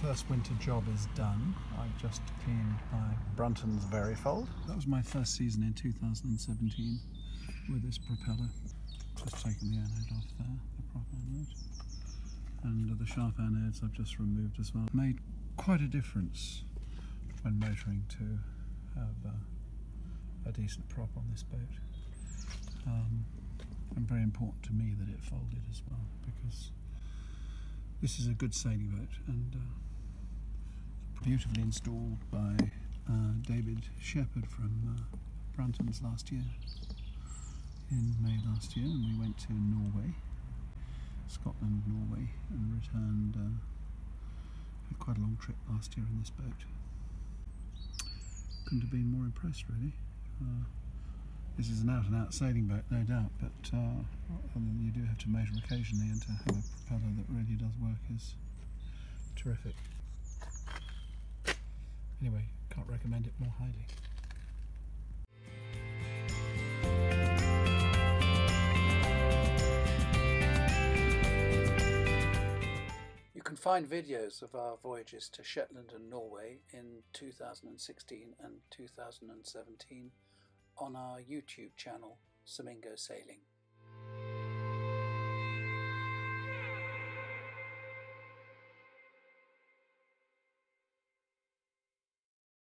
First winter job is done. I've just cleaned my Brunton's Varifold. That was my first season in 2017 with this propeller. Just taken the anode off there, the prop anode. And the sharp anodes I've just removed as well. Made quite a difference when motoring to have a decent prop on this boat. And very important to me that it folded as well, because this is a good sailing boat and beautifully installed by David Shepherd from Brunton's last year, in May last year, and we went to Norway, Scotland, Norway, and returned. Had quite a long trip last year in this boat. Couldn't have been more impressed, really. This is an out-and-out sailing boat, no doubt, but you do have to motor occasionally, and to have a propeller that really does work is terrific. Anyway, can't recommend it more highly. You can find videos of our voyages to Shetland and Norway in 2016 and 2017 on our YouTube channel, Semingo Sailing.